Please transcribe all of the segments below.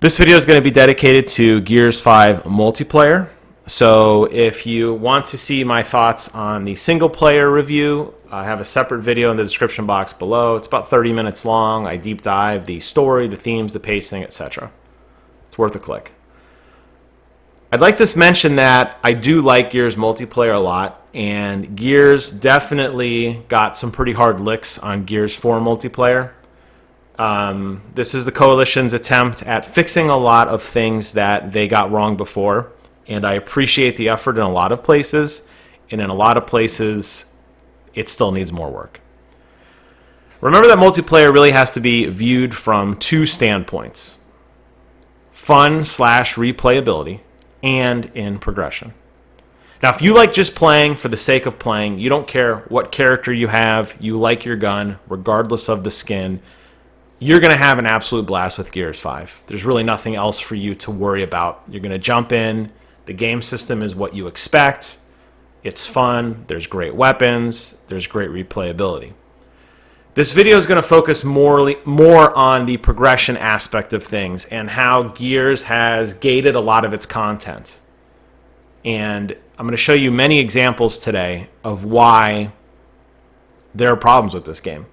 This video is going to be dedicated to Gears 5 multiplayer. So if you want to see my thoughts on the single player review, I have a separate video in the description box below. It's about 30 minutes long. I deep dive the story, the themes, the pacing, etc. It's worth a click. I'd like to mention that I do like Gears multiplayer a lot, and Gears definitely got some pretty hard licks on Gears 4 multiplayer. This is the Coalition's attempt at fixing a lot of things that they got wrong before, and I appreciate the effort in a lot of places, and in a lot of places it still needs more work. Remember that multiplayer really has to be viewed from two standpoints: fun/replayability and in progression. Now, if you like just playing for the sake of playing, you don't care what character you have, you like your gun regardless of the skin, you're going to have an absolute blast with Gears 5. There's really nothing else for you to worry about. You're going to jump in. The game system is what you expect. It's fun. There's great weapons. There's great replayability. This video is going to focus more on the progression aspect of things and how Gears has gated a lot of its content. And I'm going to show you many examples today of why there are problems with this game.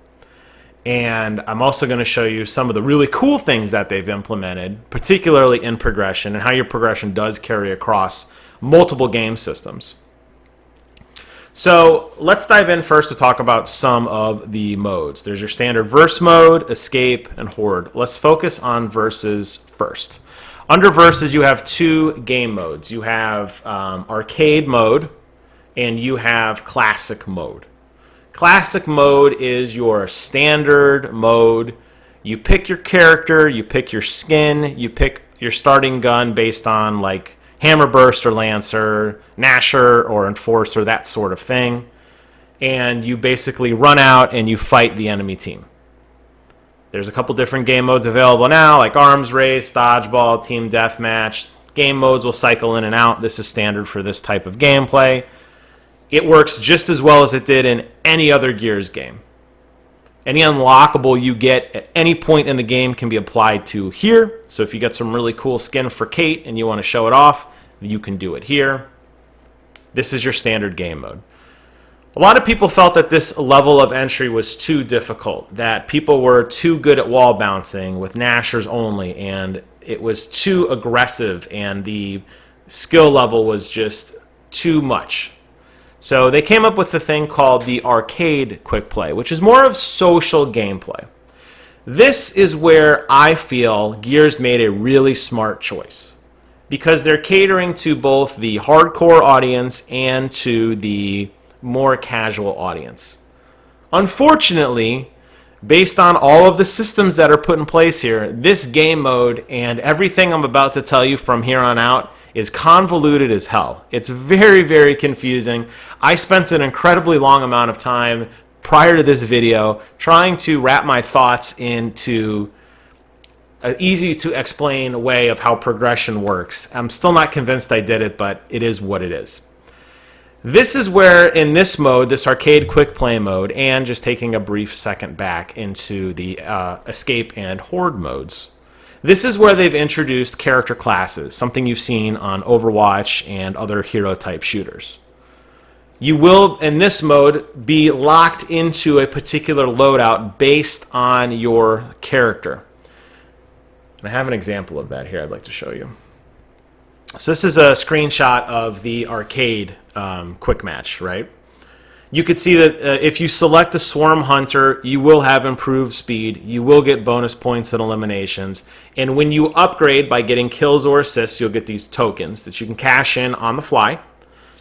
And I'm also going to show you some of the really cool things that they've implemented, particularly in progression, and how your progression does carry across multiple game systems. So let's dive in first to talk about some of the modes. There's your standard verse mode, escape, and horde. Let's focus on verses first. Under verses, you have two game modes. You have arcade mode, and you have classic mode. Classic mode is your standard mode. You pick your character, you pick your skin, you pick your starting gun based on like Hammer Burst or Lancer, Gnasher or Enforcer, that sort of thing. And you basically run out and you fight the enemy team. There's a couple different game modes available now, like Arms Race, Dodgeball, Team Deathmatch. Game modes will cycle in and out. This is standard for this type of gameplay. It works just as well as it did in any other Gears game. Any unlockable you get at any point in the game can be applied to here. So if you get some really cool skin for Kate and you want to show it off, you can do it here. This is your standard game mode. A lot of people felt that this level of entry was too difficult, that people were too good at wall bouncing with Gnashers only, and it was too aggressive and the skill level was just too much. So they came up with a thing called the arcade quick play, which is more of social gameplay. This is where I feel Gears made a really smart choice, because they're catering to both the hardcore audience and to the more casual audience. Unfortunately, based on all of the systems that are put in place here, this game mode and everything I'm about to tell you from here on out is convoluted as hell. It's very, very confusing. I spent an incredibly long amount of time prior to this video trying to wrap my thoughts into an easy to explain way of how progression works. I'm still not convinced I did it, but it is what it is. This is where, in this mode, this arcade quick play mode, and just taking a brief second back into the escape and horde modes, this is where they've introduced character classes, something you've seen on Overwatch and other hero-type shooters. You will, in this mode, be locked into a particular loadout based on your character. And I have an example of that here I'd like to show you. So this is a screenshot of the arcade quick match, right? You could see that if you select a Swarm Hunter, you will have improved speed, you will get bonus points and eliminations, and when you upgrade by getting kills or assists, you'll get these tokens that you can cash in on the fly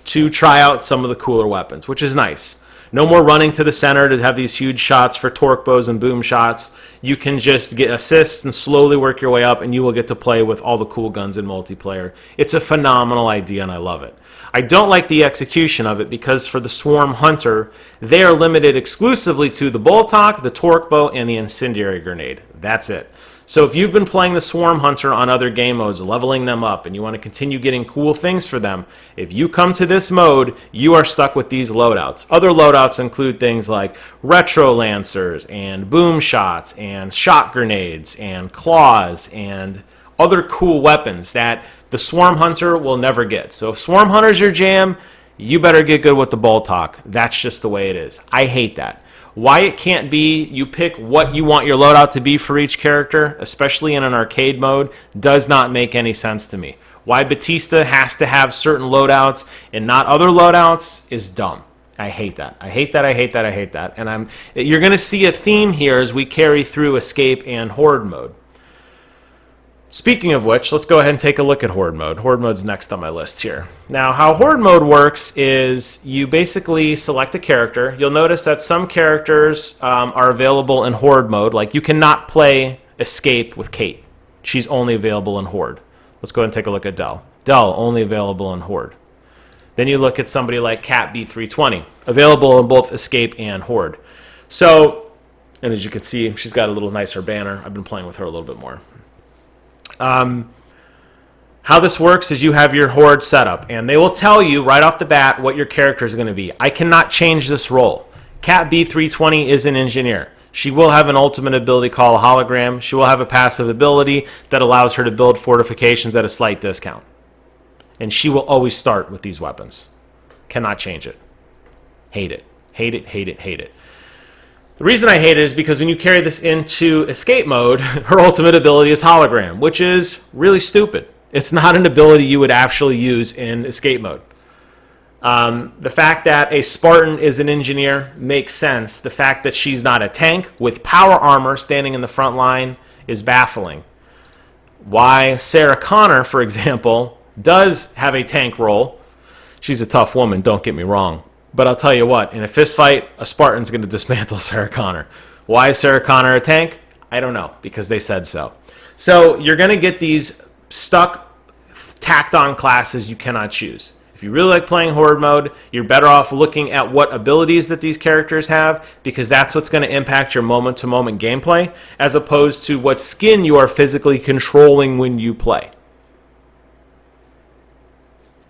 to try out some of the cooler weapons, which is nice. No more running to the center to have these huge shots for torque bows and boom shots. You can just get assists and slowly work your way up, and you will get to play with all the cool guns in multiplayer. It's a phenomenal idea, and I love it. I don't like the execution of it because for the Swarm Hunter, they are limited exclusively to the Boltok, the Torque Bow, and the Incendiary Grenade. That's it. So if you've been playing the Swarm Hunter on other game modes, leveling them up, and you want to continue getting cool things for them, if you come to this mode, you are stuck with these loadouts. Other loadouts include things like Retro Lancers, and Boom Shots, and Shot Grenades, and Claws, and other cool weapons that the Swarm Hunter will never get. So if Swarm Hunter's your jam, you better get good with the Boltok. That's just the way it is. I hate that. Why it can't be you pick what you want your loadout to be for each character, especially in an arcade mode, does not make any sense to me. Why Batista has to have certain loadouts and not other loadouts is dumb. I hate that. I hate that. I hate that. I hate that. And you're going to see a theme here as we carry through Escape and Horde mode. Speaking of which, let's go ahead and take a look at Horde mode. Horde mode's next on my list here. Now, how Horde mode works is you basically select a character. You'll notice that some characters are available in Horde mode. Like, you cannot play Escape with Kate. She's only available in Horde. Let's go ahead and take a look at Dell. Dell, only available in Horde. Then you look at somebody like Cat B320, available in both Escape and Horde. So, and as you can see, she's got a little nicer banner. I've been playing with her a little bit more. How this works is you have your Horde setup, and they will tell you right off the bat what your character is going to be. I cannot change this role. Cat B320 is an engineer. She will have an ultimate ability called a hologram. She will have a passive ability that allows her to build fortifications at a slight discount. And she will always start with these weapons. Cannot change it. Hate it. Hate it, hate it, hate it. The reason I hate it is because when you carry this into Escape mode, her ultimate ability is hologram, which is really stupid. It's not an ability you would actually use in Escape mode. The fact that a Spartan is an engineer makes sense. The fact that she's not a tank with power armor standing in the front line is baffling. Why Sarah Connor, for example, does have a tank role. She's a tough woman, don't get me wrong. But I'll tell you what, in a fist fight, a Spartan's going to dismantle Sarah Connor. Why is Sarah Connor a tank? I don't know, because they said so. So you're going to get these stuck, tacked-on classes you cannot choose. If you really like playing Horde mode, you're better off looking at what abilities that these characters have, because that's what's going to impact your moment-to-moment gameplay, as opposed to what skin you are physically controlling when you play.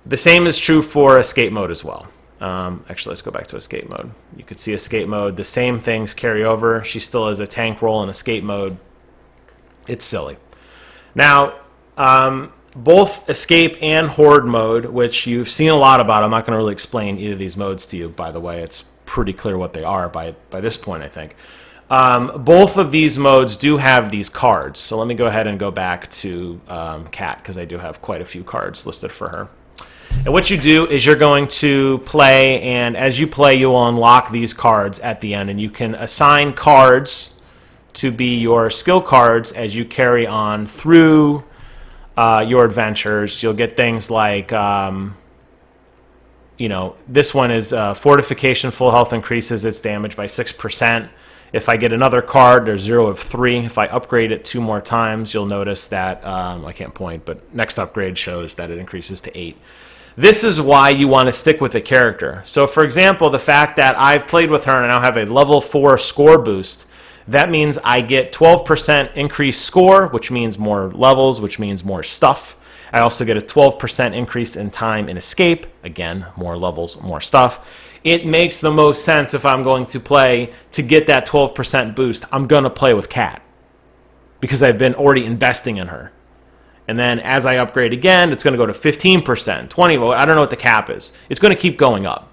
The same is true for Escape mode as well. Actually, let's go back to Escape mode. You could see Escape mode. The same things carry over. She still has a tank role in Escape mode. It's silly. Now, both Escape and Horde mode, which you've seen a lot about. I'm not going to really explain either of these modes to you, by the way. It's pretty clear what they are by this point, I think. Both of these modes do have these cards. So let me go ahead and go back to Kat, because I do have quite a few cards listed for her. And what you do is you're going to play, and as you play, you will unlock these cards at the end, and you can assign cards to be your skill cards as you carry on through your adventures. You'll get things like, this one is Fortification full health increases its damage by 6%. If I get another card, there's 0 of 3. If I upgrade it 2 more times, you'll notice that, I can't point, but next upgrade shows that it increases to 8. This is why you want to stick with a character. So, for example, the fact that I've played with her and I now have a level 4 score boost, that means I get 12% increased score, which means more levels, which means more stuff. I also get a 12% increase in time in Escape. Again, more levels, more stuff. It makes the most sense if I'm going to play to get that 12% boost. I'm going to play with Kat because I've been already investing in her. And then as I upgrade again, it's going to go to 15%, 20%. I don't know what the cap is. It's going to keep going up.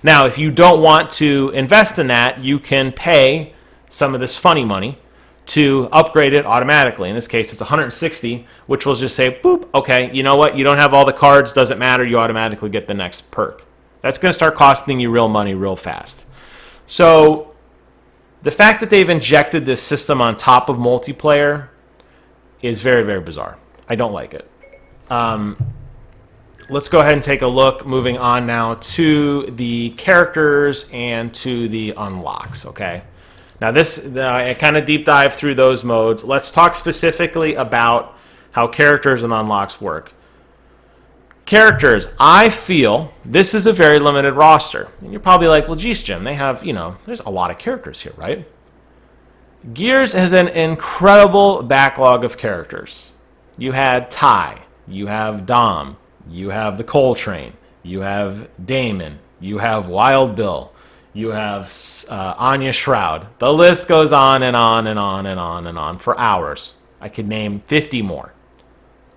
Now, if you don't want to invest in that, you can pay some of this funny money to upgrade it automatically. In this case, it's 160, which will just say, boop, okay, you know what? You don't have all the cards, doesn't matter. You automatically get the next perk. That's going to start costing you real money real fast. So the fact that they've injected this system on top of multiplayer is very, very bizarre. I don't like it. Let's go ahead and take a look, moving on now to the characters and to the unlocks, okay? Now this, I kind of deep dive through those modes. Let's talk specifically about how characters and unlocks work. Characters, I feel this is a very limited roster. And you're probably like, well, geez, Jim, they have, there's a lot of characters here, right? Gears has an incredible backlog of characters. You had Ty, you have Dom, you have the Coltrane, you have Damon, you have Wild Bill, you have Anya Shroud. The list goes on and on and on and on and on for hours. I could name 50 more.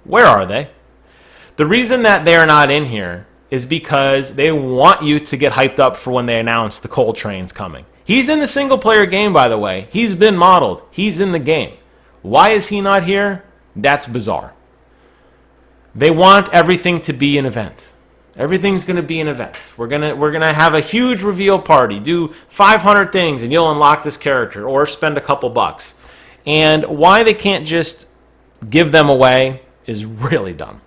Where are they? The reason that they're not in here is because they want you to get hyped up for when they announce the Coal Train's coming. He's in the single-player game, by the way. He's been modeled. He's in the game. Why is he not here? That's bizarre. They want everything to be an event. Everything's going to be an event. We're gonna have a huge reveal party. Do 500 things and you'll unlock this character, or spend a couple bucks. And why they can't just give them away is really dumb.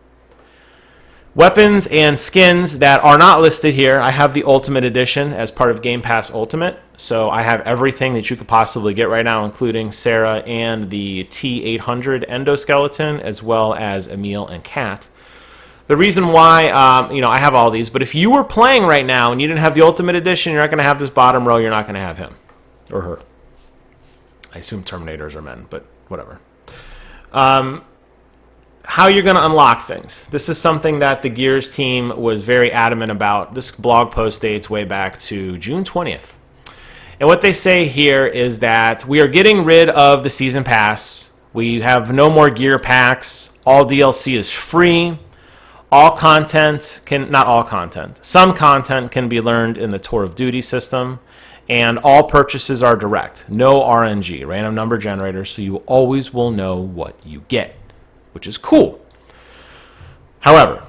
Weapons and skins that are not listed here. I have the Ultimate Edition as part of Game Pass Ultimate. So I have everything that you could possibly get right now, including Sarah and the T800 endoskeleton, as well as Emil and Kat. The reason why, I have all these, but if you were playing right now and you didn't have the Ultimate Edition, you're not going to have this bottom row, you're not going to have him. Or her. I assume Terminators are men, but whatever. How you're going to unlock things. This is something that the Gears team was very adamant about. This blog post dates way back to June 20th. And what they say here is that we are getting rid of the Season Pass. We have no more gear packs. All DLC is free. All content not all content. Some content can be learned in the Tour of Duty system. And all purchases are direct. No RNG, random number generator, so you always will know what you get, which is cool. However,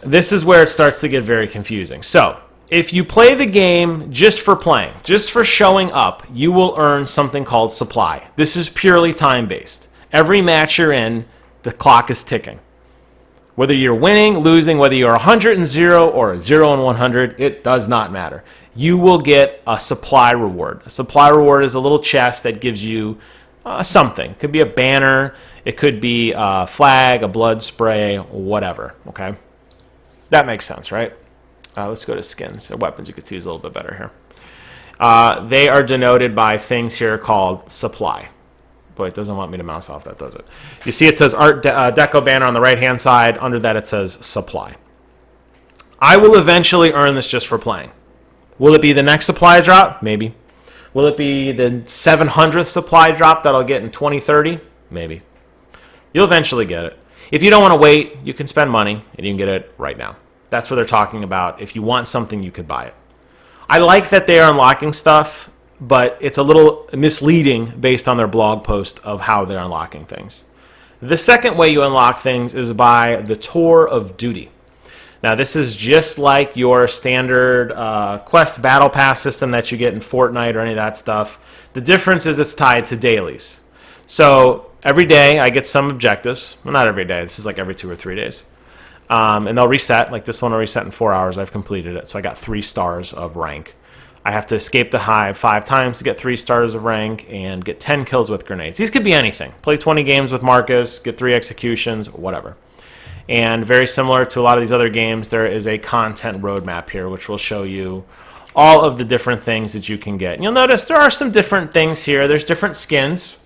this is where it starts to get very confusing. So, if you play the game just for playing, just for showing up, you will earn something called supply. This is purely time-based. Every match you're in, the clock is ticking. Whether you're winning, losing, whether you're 100 and 0 or 0 and 100, it does not matter. You will get a supply reward. A supply reward is a little chest that gives you something. It could be a banner. It could be a flag, a blood spray, whatever. Okay, that makes sense, right? Let's go to skins. Weapons you can see is a little bit better here. They are denoted by things here called supply. Boy, it doesn't want me to mouse off that, does it? You see it says Art Deco banner on the right-hand side. Under that it says supply. I will eventually earn this just for playing. Will it be the next supply drop? Maybe. Will it be the 700th supply drop that I'll get in 2030? Maybe. You'll eventually get it. If you don't want to wait, you can spend money and you can get it right now. That's what they're talking about. If you want something, you could buy it. I like that they are unlocking stuff, but it's a little misleading based on their blog post of how they're unlocking things. The second way you unlock things is by the Tour of Duty. Now, this is just like your standard quest battle pass system that you get in Fortnite or any of that stuff. The difference is it's tied to dailies. So every day I get some objectives. Well, not every day. This is like every 2 or 3 days. And they'll reset. Like this one will reset in 4 hours. I've completed it. So I got 3 stars of rank. I have to escape the hive 5 times to get 3 stars of rank and get 10 kills with grenades. These could be anything. Play 20 games with Marcus, get 3 executions, whatever. And very similar to a lot of these other games, there is a content roadmap here, which will show you all of the different things that you can get. And you'll notice there are some different things here. There's different skins,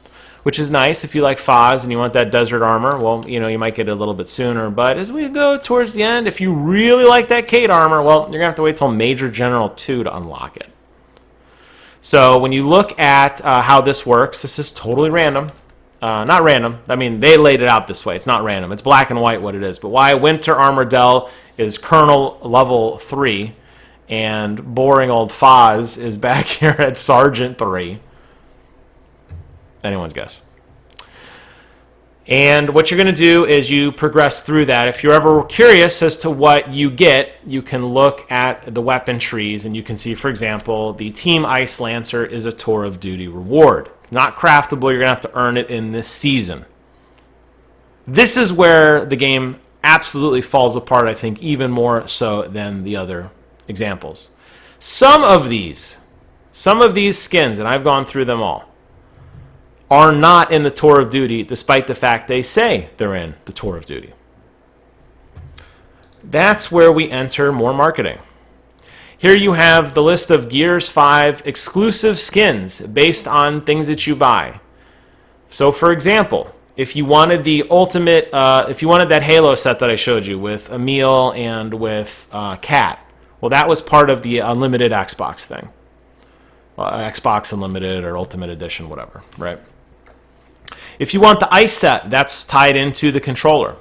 which is nice. If you like Foz and you want that desert armor, well, you might get it a little bit sooner. But as we go towards the end, if you really like that Kate armor, well, you're going to have to wait till Major General 2 to unlock it. So when you look at how this works, this is totally random. Not random. I mean, they laid it out this way. It's not random. It's black and white what it is. But why Winter Armor Dell is Colonel level 3 and boring old Foz is back here at Sergeant 3. Anyone's guess. And what you're going to do is you progress through that. If you're ever curious as to what you get, you can look at the weapon trees and you can see, for example, the Team Ice Lancer is a Tour of Duty reward. Not craftable, you're going to have to earn it in this season. This is where the game absolutely falls apart, I think, even more so than the other examples. Some of these skins, and I've gone through them all, are not in the Tour of Duty, despite the fact they say they're in the Tour of Duty. That's where we enter more marketing. Here you have the list of Gears 5 exclusive skins based on things that you buy. So, for example, if you wanted the ultimate, if you wanted that Halo set that I showed you with Emil and with Kat, well, that was part of the Unlimited Xbox thing. Xbox Unlimited or Ultimate Edition, whatever, right? If you want the ice set, that's tied into the controller.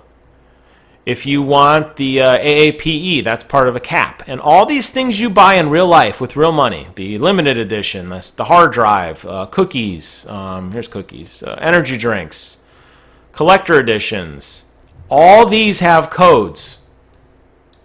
If you want the AAPE, that's part of a cap. And all these things you buy in real life with real money, the limited edition, the hard drive, cookies, here's cookies, energy drinks, collector editions, all these have codes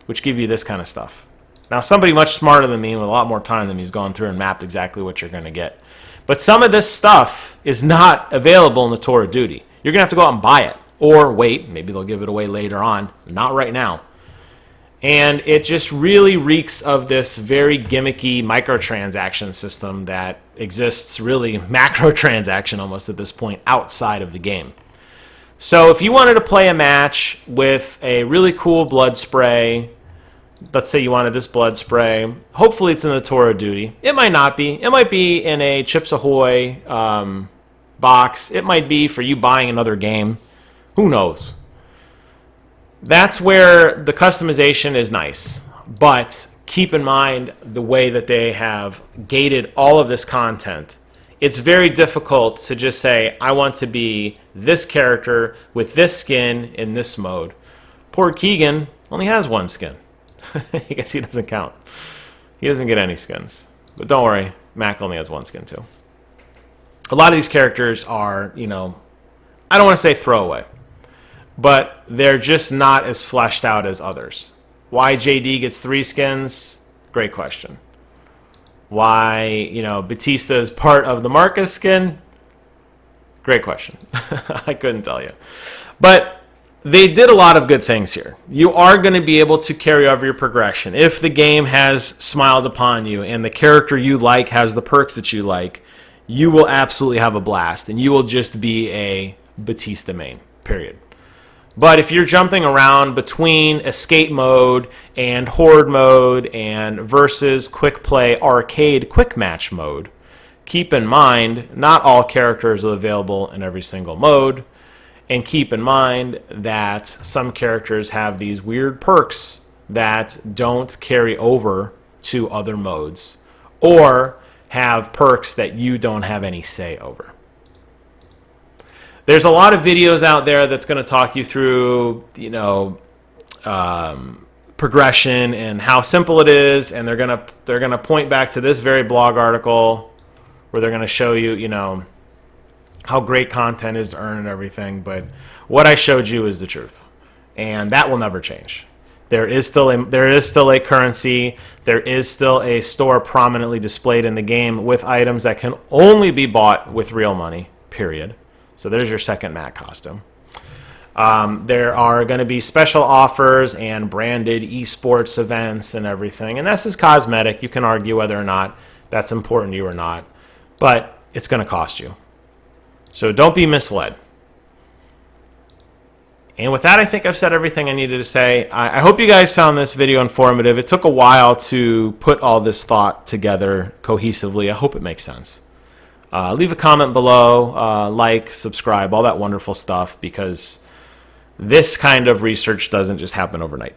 which give you this kind of stuff. Now, somebody much smarter than me with a lot more time than me has gone through and mapped exactly what you're going to get. But some of this stuff is not available in the Tour of Duty. You're going to have to go out and buy it. Or wait, maybe they'll give it away later on. Not right now. And it just really reeks of this very gimmicky microtransaction system that exists, really macro-transaction almost at this point, outside of the game. So if you wanted to play a match with a really cool blood spray, let's say you wanted this blood spray, hopefully it's in the Tour of Duty. It might not be. It might be in a Chips Ahoy box. It might be for you buying another game. Who knows? That's where the customization is nice. But keep in mind the way that they have gated all of this content. It's very difficult to just say, I want to be this character with this skin in this mode. Poor Keegan only has one skin. I guess he doesn't count. He doesn't get any skins. But don't worry, Mac only has one skin too. A lot of these characters are, I don't want to say throwaway, but they're just not as fleshed out as others. Why JD gets 3 skins? Great question. Why, Batista is part of the Marcus skin? Great question. I couldn't tell you. But they did a lot of good things here. You are going to be able to carry over your progression. If the game has smiled upon you and the character you like has the perks that you like, you will absolutely have a blast. And you will just be a Batista main, period. But if you're jumping around between escape mode and horde mode and versus quick play arcade quick match mode, keep in mind not all characters are available in every single mode. And keep in mind that some characters have these weird perks that don't carry over to other modes or have perks that you don't have any say over. There's a lot of videos out there that's going to talk you through, progression and how simple it is, and they're going to point back to this very blog article where they're going to show you, how great content is to earn and everything. But what I showed you is the truth, and that will never change. There is still a currency. There is still a store prominently displayed in the game with items that can only be bought with real money. Period. So there's your second Mac costume. There are going to be special offers and branded esports events and everything. And this is cosmetic. You can argue whether or not that's important to you or not. But it's going to cost you. So don't be misled. And with that, I think I've said everything I needed to say. I hope you guys found this video informative. It took a while to put all this thought together cohesively. I hope it makes sense. Leave a comment below, like, subscribe, all that wonderful stuff, because this kind of research doesn't just happen overnight.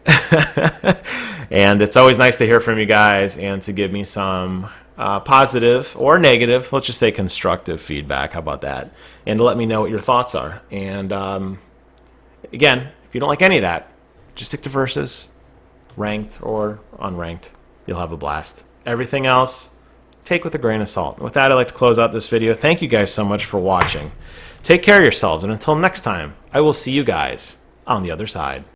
And it's always nice to hear from you guys and to give me some positive or negative, let's just say constructive feedback. How about that? And to let me know what your thoughts are. And again, if you don't like any of that, just stick to versus, ranked or unranked. You'll have a blast. Everything else, take with a grain of salt. With that, I'd like to close out this video. Thank you guys so much for watching. Take care of yourselves, and until next time, I will see you guys on the other side.